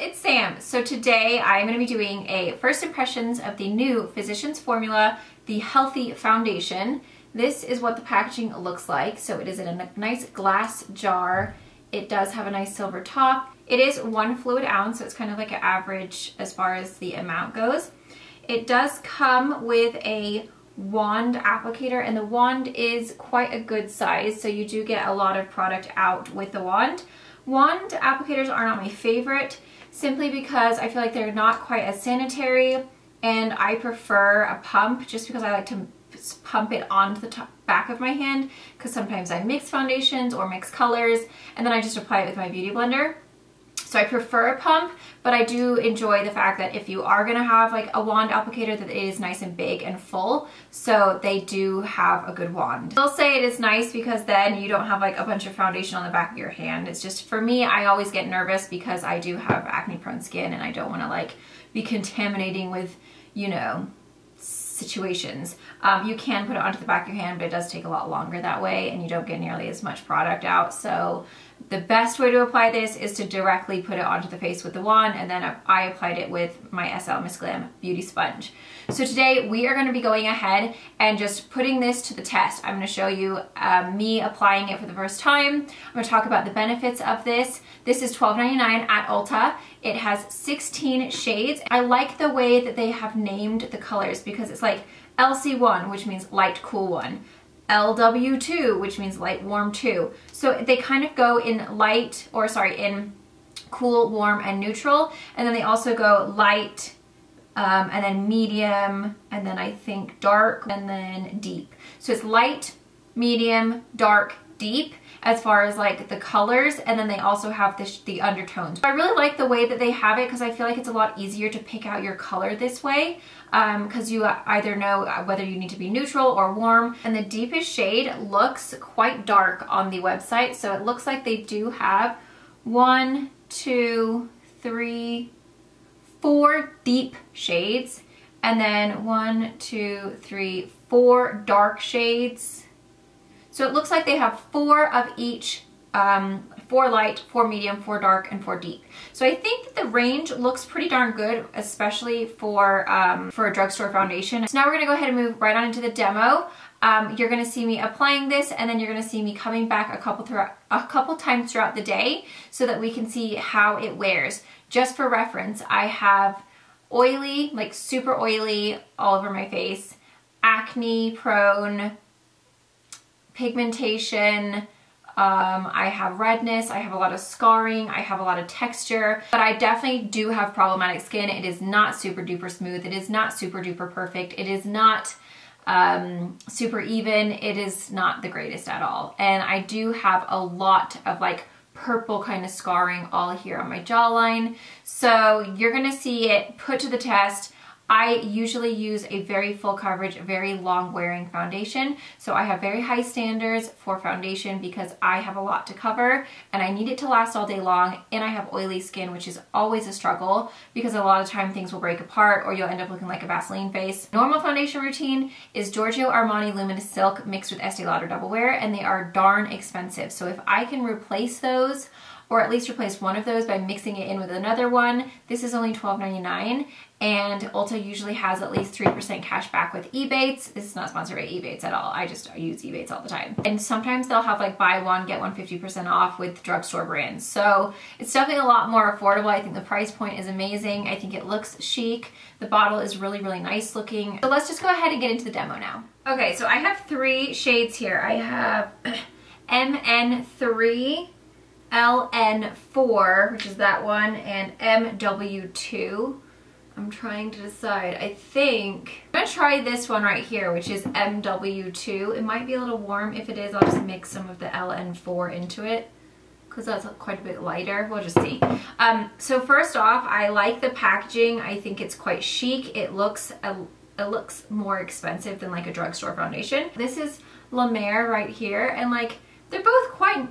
it's Sam. So today I'm going to be doing a first impressions of the new Physicians Formula, the Healthy Foundation. This is what the packaging looks like. So it is in a nice glass jar. It does have a nice silver top. It is 1 fluid ounce, so it's kind of like an average as far as the amount goes. It does come with a wand applicator, and the wand is quite a good size, so you do get a lot of product out with the wand. Wand applicators are not my favorite, simply because I feel like they're not quite as sanitary, and I prefer a pump just because I like to pump it onto the back of my hand, because sometimes I mix foundations or mix colors and then I just apply it with my beauty blender. So I prefer a pump, but I do enjoy the fact that if you are going to have like a wand applicator, that it is nice and big and full. So they do have a good wand. I'll say it is nice because then you don't have like a bunch of foundation on the back of your hand. It's just, for me, I always get nervous because I do have acne prone skin and I don't want to like be contaminating with, you know, situations. You can put it onto the back of your hand, but it does take a lot longer that way and you don't get nearly as much product out. So the best way to apply this is to directly put it onto the face with the wand, and then I applied it with my SLMISSGLAM beauty sponge. So today we are going to be going ahead and just putting this to the test. I'm going to show you me applying it for the first time. I'm going to talk about the benefits of this. This is $12.99 at Ulta. It has 16 shades. I like the way that they have named the colors because it's like LC1, which means light cool one. LW2, which means light warm 2. So they kind of go in in cool, warm, and neutral. And then they also go light, and then medium, and then I think dark, and then deep. So it's light, medium, dark, deep as far as like the colors, and then they also have the undertones. I really like the way that they have it because I feel like it's a lot easier to pick out your color this way, because you either know whether you need to be neutral or warm. And the deepest shade looks quite dark on the website, so it looks like they do have 1, 2, 3, 4 deep shades, and then 1, 2, 3, 4 dark shades. So it looks like they have 4 of each, 4 light, 4 medium, 4 dark, and 4 deep. So I think that the range looks pretty darn good, especially for a drugstore foundation. So now we're gonna go ahead and move right on into the demo. You're gonna see me applying this, and then you're gonna see me coming back a couple times throughout the day so that we can see how it wears. Just for reference, I have oily, like super oily all over my face, acne prone, pigmentation, I have redness, I have a lot of scarring, I have a lot of texture, but I definitely do have problematic skin. It is not super duper smooth, it is not super duper perfect, it is not super even, it is not the greatest at all. And I do have a lot of like purple kind of scarring all here on my jawline. So you're gonna see it put to the test. I usually use a very full coverage, very long wearing foundation. So I have very high standards for foundation because I have a lot to cover and I need it to last all day long, and I have oily skin, which is always a struggle because a lot of time things will break apart or you'll end up looking like a Vaseline face. Normal foundation routine is Giorgio Armani Luminous Silk mixed with Estee Lauder Double Wear, and they are darn expensive. So if I can replace those, or at least replace one of those by mixing it in with another one, this is only $12.99, and Ulta usually has at least 3% cash back with EBATES. This is not sponsored by EBATES at all. I just use EBATES all the time. And sometimes they'll have like buy one, get one 50% off with drugstore brands. So it's definitely a lot more affordable. I think the price point is amazing. I think it looks chic. The bottle is really, really nice looking. So let's just go ahead and get into the demo now. Okay, so I have 3 shades here. I have MN3, LN4, which is that one, and MW2. I'm trying to decide. I think I'm gonna try this one right here, which is MW2. It might be a little warm. If it is, I'll just mix some of the LN4 into it because that's quite a bit lighter. We'll just see. So first off, I like the packaging. I think it's quite chic. It looks more expensive than like a drugstore foundation. This is La Mer right here, and like they're both quite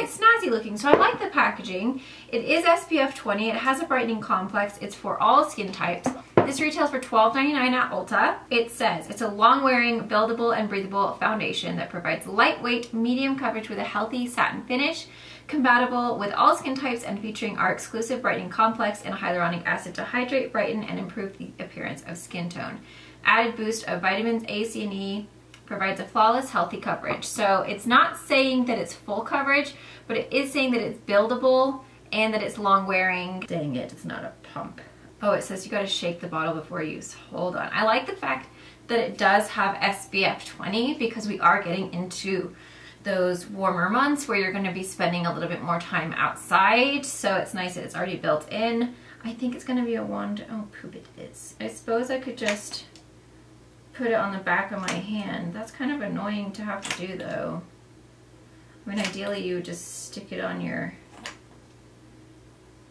snazzy looking, so I like the packaging. It is SPF 20, it has a brightening complex, it's for all skin types. This retails for $12.99 at Ulta. It says it's a long-wearing, buildable, and breathable foundation that provides lightweight, medium coverage with a healthy satin finish, compatible with all skin types and featuring our exclusive brightening complex and hyaluronic acid to hydrate, brighten, and improve the appearance of skin tone. Added boost of vitamins A, C, and E provides a flawless, healthy coverage. So it's not saying that it's full coverage, but it is saying that it's buildable and that it's long wearing. Dang it, it's not a pump. Oh, it says you gotta shake the bottle before use. Hold on. I like the fact that it does have SPF 20 because we are getting into those warmer months where you're gonna be spending a little bit more time outside. So it's nice that it's already built in. I think it's gonna be a wand. Oh, poop, it is. I suppose I could just put it on the back of my hand. That's kind of annoying to have to do though. I mean, ideally you would just stick it on your...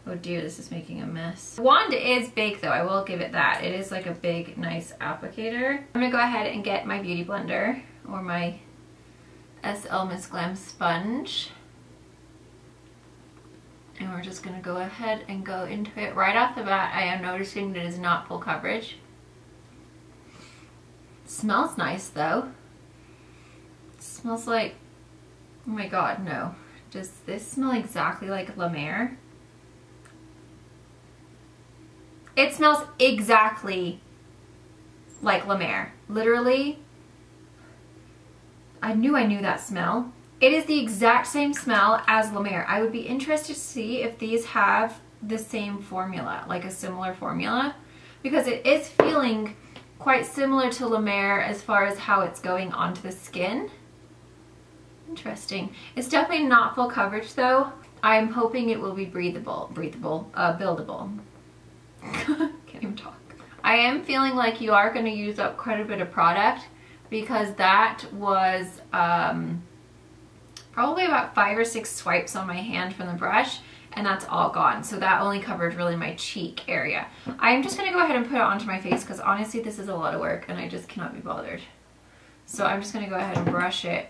Oh dear, this is making a mess. The wand is big though, I will give it that. It is like a big, nice applicator. I'm gonna go ahead and get my beauty blender or my SLMISSGLAM sponge. And we're just gonna go ahead and go into it. Right off the bat, I am noticing that it is not full coverage. Smells nice though. Smells like, oh my god, no. Does this smell exactly like La Mer? It smells exactly like La Mer. Literally, I knew that smell. It is the exact same smell as La Mer. I would be interested to see if these have the same formula, like a similar formula, because it is feeling quite similar to La Mer as far as how it's going onto the skin. Interesting. It's definitely not full coverage though. I'm hoping it will be buildable. Can't even talk. I am feeling like you are going to use up quite a bit of product because that was probably about 5 or 6 swipes on my hand from the brush, and that's all gone. So that only covered really my cheek area. I'm just going to go ahead and put it onto my face because honestly this is a lot of work and I just cannot be bothered. So I'm just going to go ahead and brush it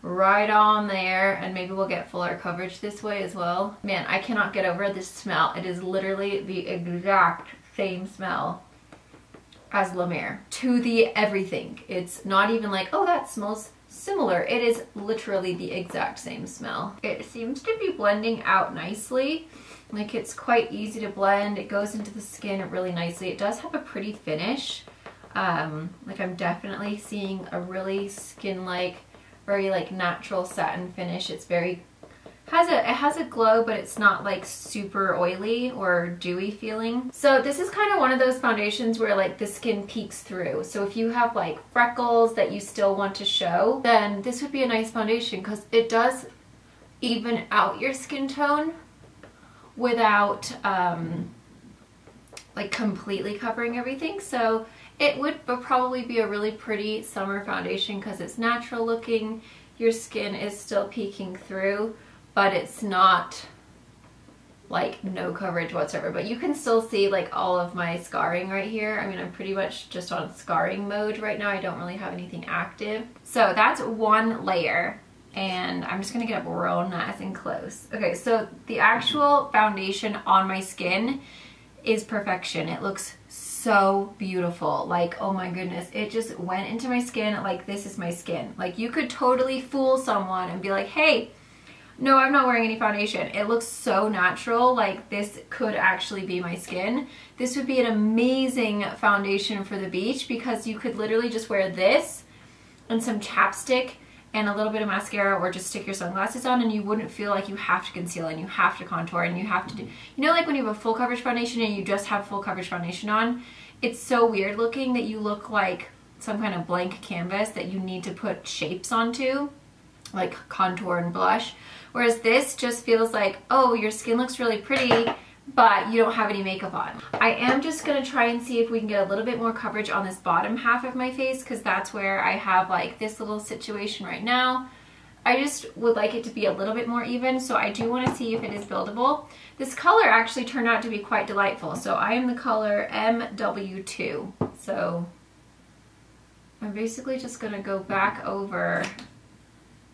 right on there, and maybe we'll get fuller coverage this way as well. Man, I cannot get over this smell. It is literally the exact same smell as La Mer to the everything. It's not even like, oh, that smells similar. It is literally the exact same smell. It seems to be blending out nicely. Like, it's quite easy to blend. It goes into the skin really nicely. It does have a pretty finish. Like, I'm definitely seeing a really skin-like, very like natural satin finish. It's very, it has a glow, but it's not like super oily or dewy feeling. So this is kind of one of those foundations where like the skin peeks through. So if you have like freckles that you still want to show, then this would be a nice foundation because it does even out your skin tone without like completely covering everything. So it would probably be a really pretty summer foundation because it's natural looking. Your skin is still peeking through, but it's not like no coverage whatsoever. But you can still see like all of my scarring right here. I mean, I'm pretty much just on scarring mode right now. I don't really have anything active. So that's one layer. And I'm just gonna get up real nice and close. Okay, so the actual foundation on my skin is perfection. It looks so beautiful. Like, oh my goodness, it just went into my skin like this is my skin. Like, you could totally fool someone and be like, hey, no, I'm not wearing any foundation. It looks so natural. Like, this could actually be my skin. This would be an amazing foundation for the beach because you could literally just wear this and some chapstick and a little bit of mascara, or just stick your sunglasses on, and you wouldn't feel like you have to conceal and you have to contour and you have to do, you know, like when you have a full coverage foundation and you just have full coverage foundation on, it's so weird looking that you look like some kind of blank canvas that you need to put shapes onto, like contour and blush. Whereas this just feels like, oh, your skin looks really pretty, but you don't have any makeup on. I am just gonna try and see if we can get a little bit more coverage on this bottom half of my face because that's where I have like this little situation right now. I just would like it to be a little bit more even, so I do want to see if it is buildable. This color actually turned out to be quite delightful. So I am the color MW2. So I'm basically just gonna go back over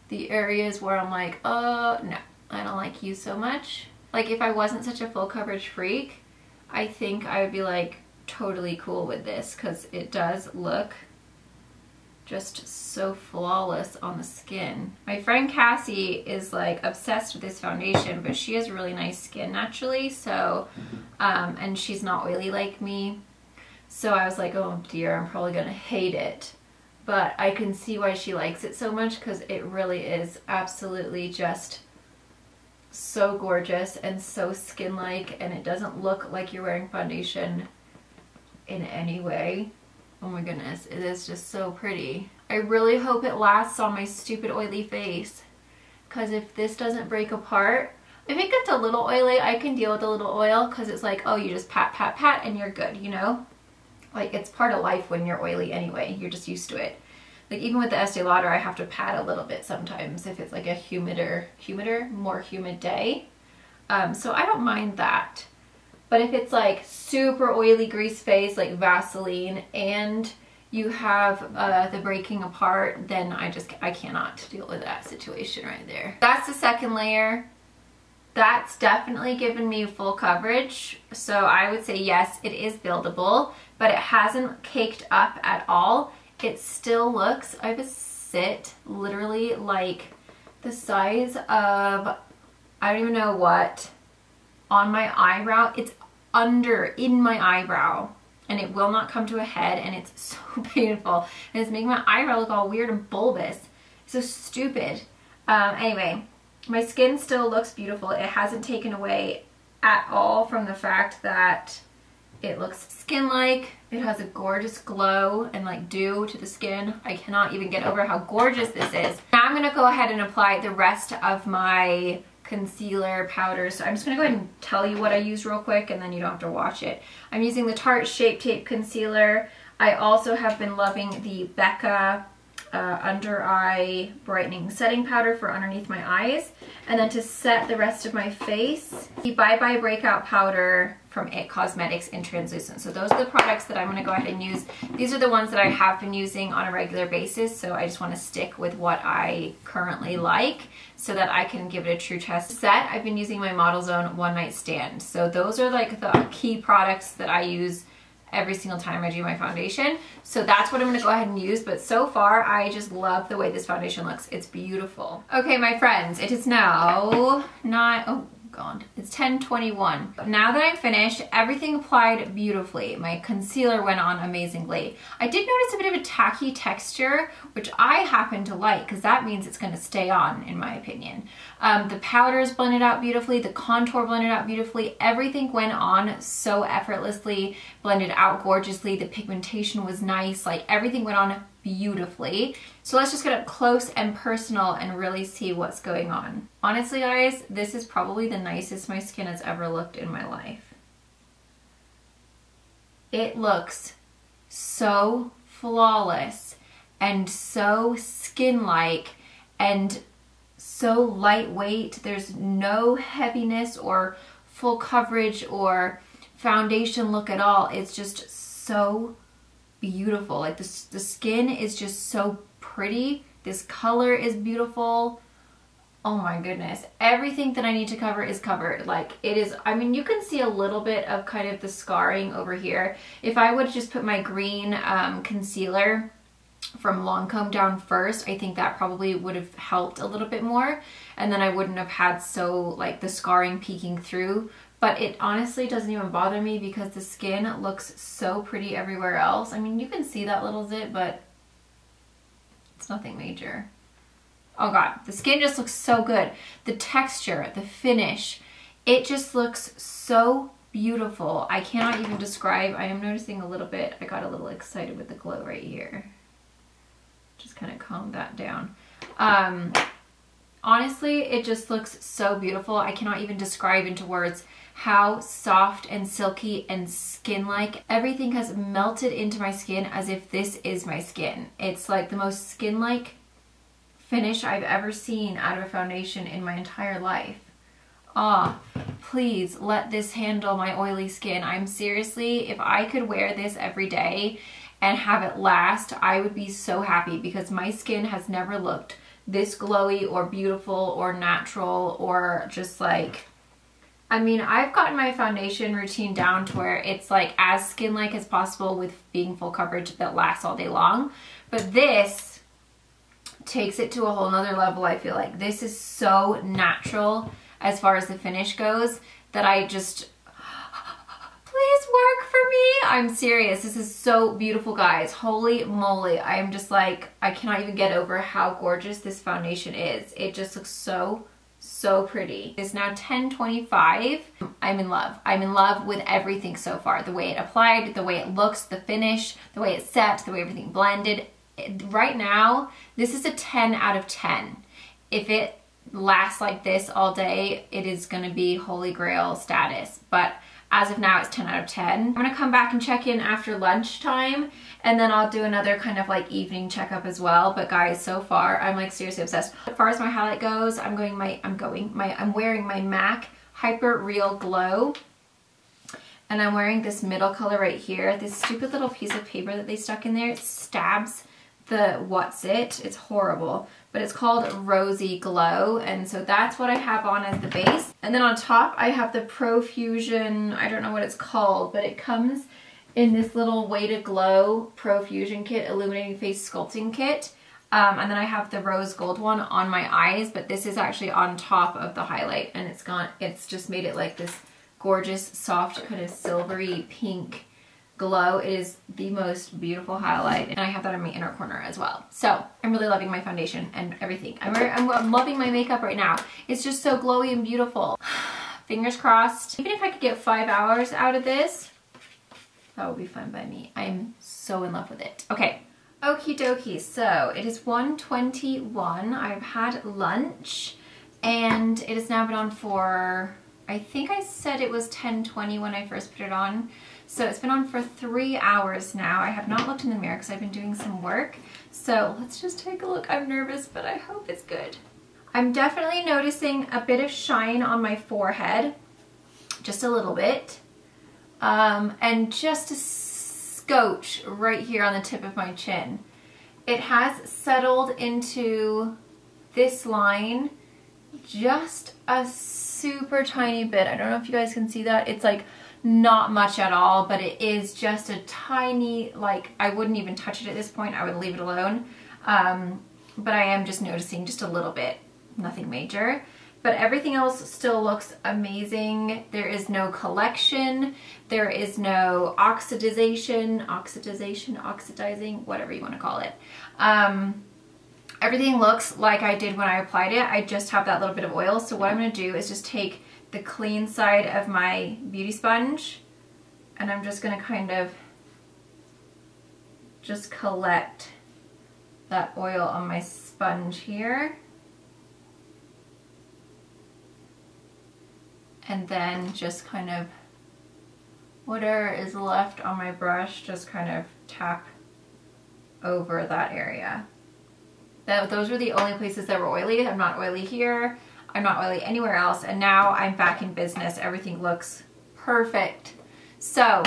the areas where I'm like, oh no, I don't like you so much. Like, if I wasn't such a full coverage freak, I think I would be like totally cool with this because it does look just so flawless on the skin. My friend Cassie is like obsessed with this foundation, but she has really nice skin naturally, so and she's not oily like me, so I was like, oh dear, I'm probably gonna hate it. But I can see why she likes it so much, because it really is absolutely just so gorgeous and so skin-like, and it doesn't look like you're wearing foundation in any way. Oh my goodness, it is just so pretty. I really hope it lasts on my stupid oily face, because if this doesn't break apart, if it gets a little oily, I can deal with a little oil, because it's like, oh, you just pat, pat, pat, and you're good, you know? Like, it's part of life when you're oily anyway. You're just used to it. Like, even with the Estee Lauder, I have to pat a little bit sometimes if it's like a more humid day. So I don't mind that. But if it's like super oily grease face, like Vaseline, and you have the breaking apart, then I cannot deal with that situation right there. That's the second layer. That's definitely given me full coverage. So I would say yes, it is buildable, but it hasn't caked up at all. It still looks, I have a sit literally like the size of, I don't even know what, on my eyebrow. It's in my eyebrow, and it will not come to a head, and it's so painful, and it's making my eyebrow look all weird and bulbous. It's so stupid. Anyway, my skin still looks beautiful. It hasn't taken away at all from the fact that it looks skin-like. It has a gorgeous glow and like dew to the skin. I cannot even get over how gorgeous this is. Now I'm gonna go ahead and apply the rest of my concealer powder. So I'm just gonna go ahead and tell you what I use real quick, and then you don't have to watch it. I'm using the Tarte Shape Tape Concealer. I also have been loving the Becca under eye brightening setting powder for underneath my eyes. And then to set the rest of my face, the Bye Bye Breakout powder from IT Cosmetics in translucent. So those are the products that I'm going to go ahead and use. These are the ones that I have been using on a regular basis, so I just want to stick with what I currently like so that I can give it a true test. Set, I've been using my Model Zone One Night Stand. So those are like the key products that I use every single time I do my foundation. So that's what I'm gonna go ahead and use, but so far I just love the way this foundation looks. It's beautiful. Okay, my friends, it is now it's 10:21. Now that I'm finished, everything applied beautifully. My concealer went on amazingly. I did notice a bit of a tacky texture, which I happen to like, because that means it's gonna stay on, in my opinion. The powders blended out beautifully, the contour blended out beautifully, everything went on so effortlessly, blended out gorgeously, the pigmentation was nice, like everything went on beautifully. So let's just get up close and personal and really see what's going on. Honestly, guys, this is probably the nicest my skin has ever looked in my life. It looks so flawless and so skin-like and so lightweight. There's no heaviness or full coverage or foundation look at all. It's just so beautiful. Like the skin is just so pretty. This color is beautiful. Oh my goodness. Everything that I need to cover is covered. Like it is, I mean, you can see a little bit of kind of the scarring over here. If I would just put my green concealer from Lancome down first, I think that probably would have helped a little bit more, and then I wouldn't have had so like the scarring peeking through. But it honestly doesn't even bother me because the skin looks so pretty everywhere else. I mean, you can see that little zit, but it's nothing major. Oh God, the skin just looks so good. The texture, the finish, it just looks so beautiful. I cannot even describe. I am noticing a little bit, I got a little excited with the glow right here. Just kind of calm that down. Honestly, it just looks so beautiful. I cannot even describe into words how soft and silky and skin-like. Everything has melted into my skin as if this is my skin. It's like the most skin-like finish I've ever seen out of a foundation in my entire life. Ah, please let this handle my oily skin. I'm seriously, if I could wear this every day and have it last, I would be so happy, because my skin has never looked this glowy or beautiful or natural or just like, I mean, I've gotten my foundation routine down to where it's like as skin-like as possible with being full coverage that lasts all day long. But this takes it to a whole nother level, I feel like. This is so natural as far as the finish goes that I just, please work for me. I'm serious. This is so beautiful, guys. Holy moly. I am just like, I cannot even get over how gorgeous this foundation is. It just looks so pretty. It's now 10:25. I'm in love. I'm in love with everything so far. The way it applied, the way it looks, the finish, the way it set, the way everything blended. Right now, this is a 10 out of 10. If it lasts like this all day, it is gonna be holy grail status. But as of now, it's 10 out of 10. I'm gonna come back and check in after lunchtime, and then I'll do another kind of like evening checkup as well. But guys, so far, I'm like seriously obsessed. As far as my highlight goes, I'm wearing my MAC Hyper Real Glow. And I'm wearing this middle color right here. This stupid little piece of paper that they stuck in there, it stabs the what's it. It's horrible. But it's called Rosy Glow, and so that's what I have on as the base. And then on top, I have the Profusion, I don't know what it's called, but it comes in this little Way to Glow Profusion Kit, Illuminating Face Sculpting Kit. And then I have the rose gold one on my eyes, but this is actually on top of the highlight, and it's just made it like this gorgeous, soft, kind of silvery pink glow. It is the most beautiful highlight, and I have that on my inner corner as well. So I'm really loving my foundation and everything. I'm loving my makeup right now. It's just so glowy and beautiful. Fingers crossed. Even if I could get 5 hours out of this, that would be fine by me. I'm so in love with it. Okay, okie dokie. So it is 1:21. I've had lunch, and it has now been on for, I think I said it was 10:20 when I first put it on. So it's been on for 3 hours now. I have not looked in the mirror because I've been doing some work. So let's just take a look. I'm nervous, but I hope it's good. I'm definitely noticing a bit of shine on my forehead, just a little bit. And just a scotch right here on the tip of my chin. It has settled into this line just a super tiny bit. I don't know if you guys can see that. It's like not much at all, but it is just a tiny, like, I wouldn't even touch it at this point. I would leave it alone. But I am just noticing just a little bit, nothing major. But everything else still looks amazing. There is no collection. There is no oxidizing, whatever you want to call it. Everything looks like I did when I applied it. I just have that little bit of oil. So what I'm going to do is just take the clean side of my beauty sponge, and I'm just going to kind of just collect that oil on my sponge here. And then just kind of whatever is left on my brush, just kind of tap over that area. Those were the only places that were oily. I'm not oily here. I'm not oily anywhere else. And now I'm back in business. Everything looks perfect. So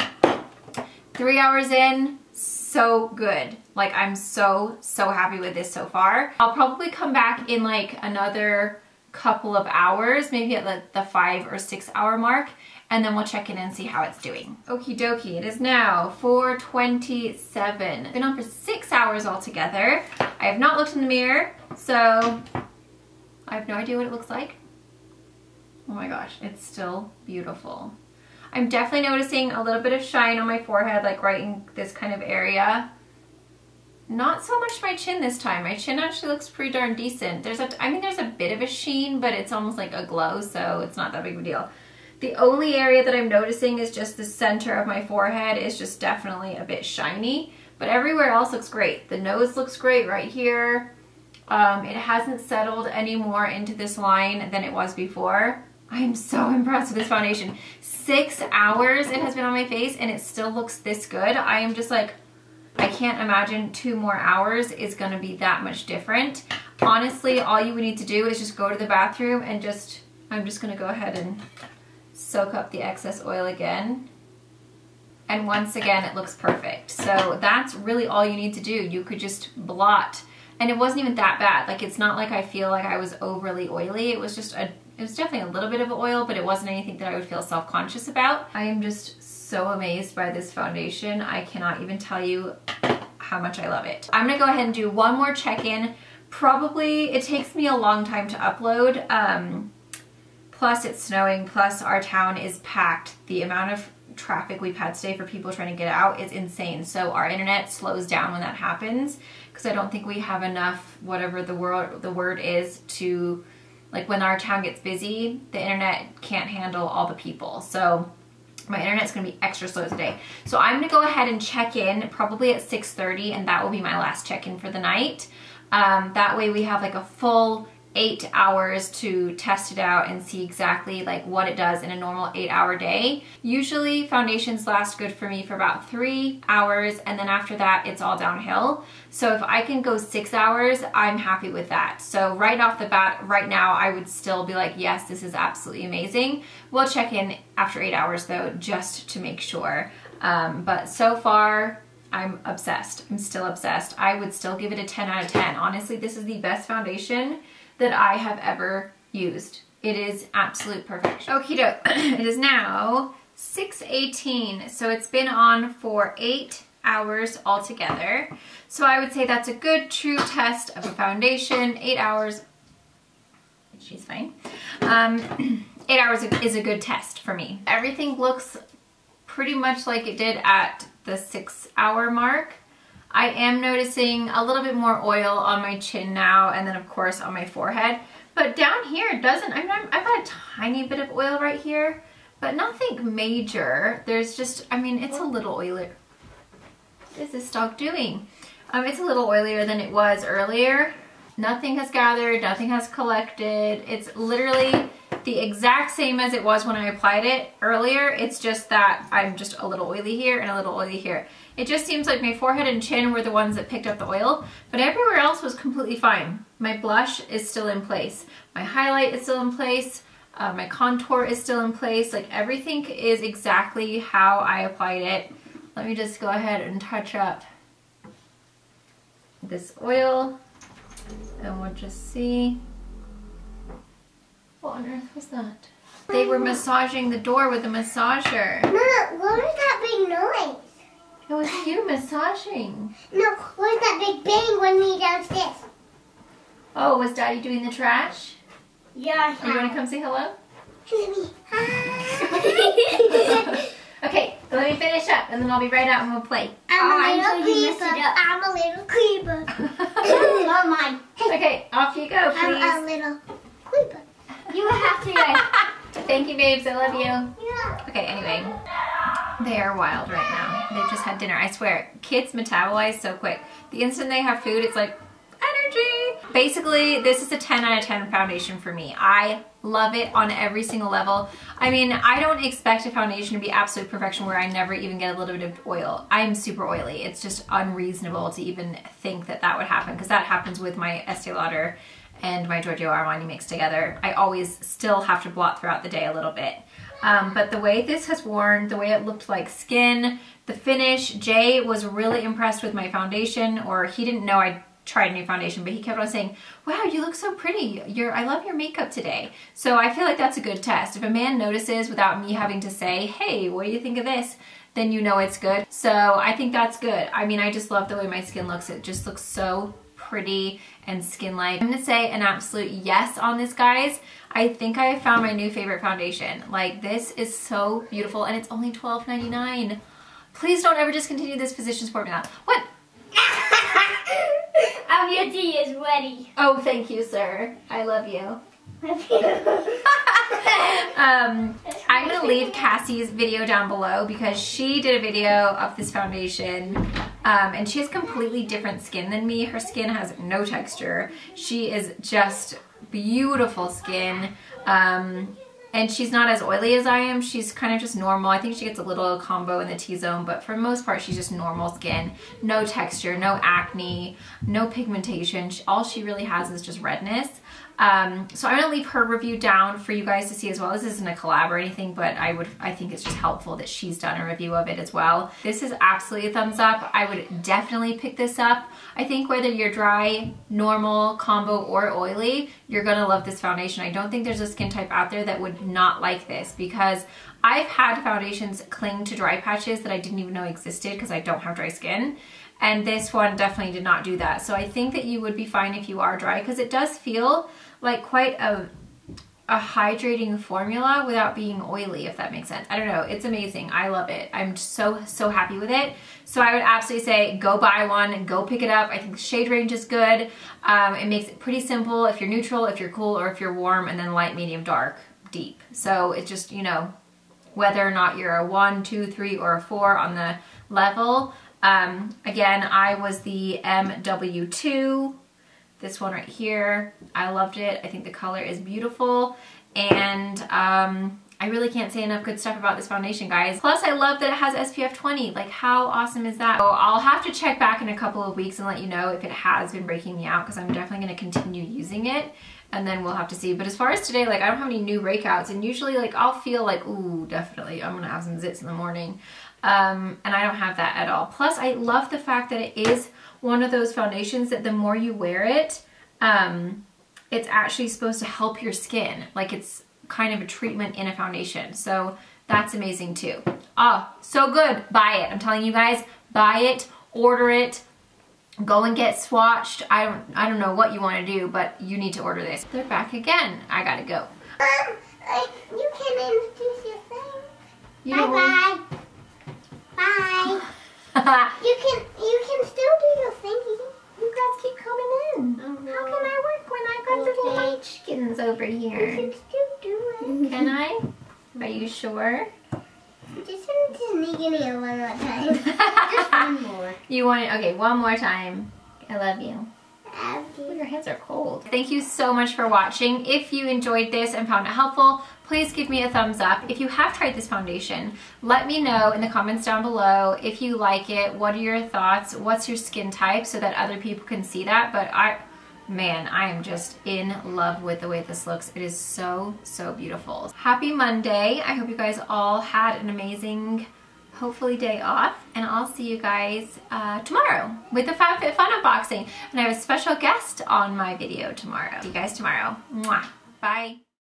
3 hours in, so good. Like, I'm so happy with this so far. I'll probably come back in like another couple of hours, maybe at like the 5 or 6 hour mark, and then we'll check in and see how it's doing. Okie dokie, it is now 4:27. Been on for 6 hours altogether. I have not looked in the mirror, so I have no idea what it looks like. Oh my gosh, it's still beautiful. I'm definitely noticing a little bit of shine on my forehead, like right in this kind of area. Not so much my chin this time. My chin actually looks pretty darn decent. I mean, there's a bit of a sheen, but it's almost like a glow, so it's not that big of a deal. The only area that I'm noticing is just the center of my forehead is just definitely a bit shiny, but everywhere else looks great. The nose looks great right here. It hasn't settled any more into this line than it was before. I'm so impressed with this foundation. 6 hours it has been on my face and it still looks this good. I am just like, I can't imagine 2 more hours is gonna be that much different. Honestly, all you would need to do is just go to the bathroom and I'm just gonna go ahead and soak up the excess oil again. And once again, it looks perfect. So that's really all you need to do. You could just blot. And it wasn't even that bad. Like, it's not like I feel like I was overly oily. It was just it was definitely a little bit of oil, but it wasn't anything that I would feel self-conscious about. I am just so amazed by this foundation. I cannot even tell you how much I love it. I'm gonna go ahead and do one more check-in. Probably, it takes me a long time to upload. Plus it's snowing, plus our town is packed. The amount of traffic we've had today for people trying to get out is insane. So our internet slows down when that happens because I don't think we have enough, whatever the word is, to, like, when our town gets busy, the internet can't handle all the people. So my internet's gonna be extra slow today. So I'm gonna go ahead and check in probably at 6:30, and that will be my last check-in for the night. That way we have like a full 8 hours to test it out and see exactly like what it does in a normal 8-hour day. Usually foundations last good for me for about 3 hours, and then after that it's all downhill. So if I can go 6 hours, I'm happy with that. So right off the bat, right now, I would still be like, yes, this is absolutely amazing. We'll check in after 8 hours though, just to make sure. But so far, I'm obsessed. I'm still obsessed. I would still give it a 10 out of 10. Honestly, this is the best foundation that I have ever used. It is absolute perfection. Okie doke. It is now 6:18, so it's been on for 8 hours altogether. So I would say that's a good true test of a foundation. 8 hours, she's fine. 8 hours is a good test for me. Everything looks pretty much like it did at the 6 hour mark. I am noticing a little bit more oil on my chin now, and then of course on my forehead. But down here it doesn't. I've got a tiny bit of oil right here, but nothing major. There's just, I mean, it's a little oilier. What is this dog doing? It's a little oilier than it was earlier. Nothing has gathered, nothing has collected. It's literally the exact same as it was when I applied it earlier. It's just that I'm just a little oily here and a little oily here. It just seems like my forehead and chin were the ones that picked up the oil, but everywhere else was completely fine. My blush is still in place. My highlight is still in place. My contour is still in place. Like, everything is exactly how I applied it. Let me just go ahead and touch up this oil, and we'll just see. What on earth was that? They were massaging the door with a massager. Mama, what was that big noise? It was you massaging. No, what was that big bang when we downstairs? Oh, was Daddy doing the trash? Yeah. Are you going to come say hello? Hi. Okay, so let me finish up, and then I'll be right out and we'll play. I'm a little creeper. Not mine. Okay, off you go, please. I'm a little creeper. You have to, guys. Thank you, babes. I love you. Yeah. Okay, anyway. They are wild right now. They've just had dinner. I swear, kids metabolize so quick. The instant they have food, it's like, energy. Basically, this is a 10 out of 10 foundation for me. I love it on every single level. I mean, I don't expect a foundation to be absolute perfection where I never even get a little bit of oil. I'm super oily. It's just unreasonable to even think that that would happen, because that happens with my Estee Lauder and my Giorgio Armani mixed together. I always still have to blot throughout the day a little bit. But the way this has worn, the way it looked like skin, the finish, Jay was really impressed with my foundation, or he didn't know I tried a new foundation, but he kept on saying, wow, you look so pretty. I love your makeup today. So I feel like that's a good test. If a man notices without me having to say, hey, what do you think of this? Then you know it's good. So I think that's good. I mean, I just love the way my skin looks. It just looks so pretty and skin-like. I'm gonna say an absolute yes on this, guys. I think I have found my new favorite foundation. Like, this is so beautiful, and it's only $12.99. Please don't ever discontinue this Physicians formula. What? Your tea is ready. Oh, thank you, sir. I love you. I'm gonna leave Cassie's video down below because she did a video of this foundation, and she has completely different skin than me. Her skin has no texture. She is just beautiful skin, and she's not as oily as I am. She's kind of just normal. I think she gets a little combo in the T-zone, but for the most part, she's just normal skin. No texture, no acne, no pigmentation. All she really has is just redness. So I'm gonna leave her review down for you guys to see as well. This isn't a collab or anything, but I think it's just helpful that she's done a review of it as well. This is absolutely a thumbs up. I would definitely pick this up. I think whether you're dry, normal, combo, or oily, you're gonna love this foundation. I don't think there's a skin type out there that would not like this, because I've had foundations cling to dry patches that I didn't even know existed because I don't have dry skin. And this one definitely did not do that. So I think that you would be fine if you are dry, because it does feel like quite a hydrating formula without being oily, if that makes sense. I don't know, it's amazing. I love it. I'm so happy with it. So I would absolutely say go buy one and go pick it up. I think the shade range is good. It makes it pretty simple if you're neutral, if you're cool, or if you're warm, and then light, medium, dark, deep. So it's just, you know, whether or not you're a 1, 2, 3, or a 4 on the level. Again, I was the MW2. This one right here, I loved it. I think the color is beautiful, and I really can't say enough good stuff about this foundation, guys. Plus, I love that it has SPF 20. Like, how awesome is that? So I'll have to check back in a couple of weeks and let you know if it has been breaking me out, because I'm definitely going to continue using it, and then we'll have to see. But as far as today, like, I don't have any new breakouts, and usually, like, I'll feel like, ooh, definitely, I'm gonna have some zits in the morning. And I don't have that at all. Plus, I love the fact that it is one of those foundations that the more you wear it, it's actually supposed to help your skin. Like, it's kind of a treatment in a foundation. So that's amazing too. Oh, so good. Buy it. I'm telling you guys, buy it, order it, go and get swatched. I don't know what you want to do, but you need to order this. They're back again. I gotta go. You can introduce your thing. Bye-bye. Bye. You can still do your thingy. You guys keep coming in. How can I work when I got little munchkins over here? You can still do it. Can I? Are you sure? Just sneak in here one more time. Just one more. You want it? Okay, one more time. I love you. I love Oh, you. your hands are cold. Thank you so much for watching. If you enjoyed this and found it helpful, please give me a thumbs up. If you have tried this foundation, let me know in the comments down below if you like it. What are your thoughts? What's your skin type, so that other people can see that? But man, I am just in love with the way this looks. It is so beautiful. Happy Monday. I hope you guys all had an amazing, hopefully, day off, and I'll see you guys tomorrow with the FabFitFun unboxing. And I have a special guest on my video tomorrow. See you guys tomorrow. Mwah. Bye.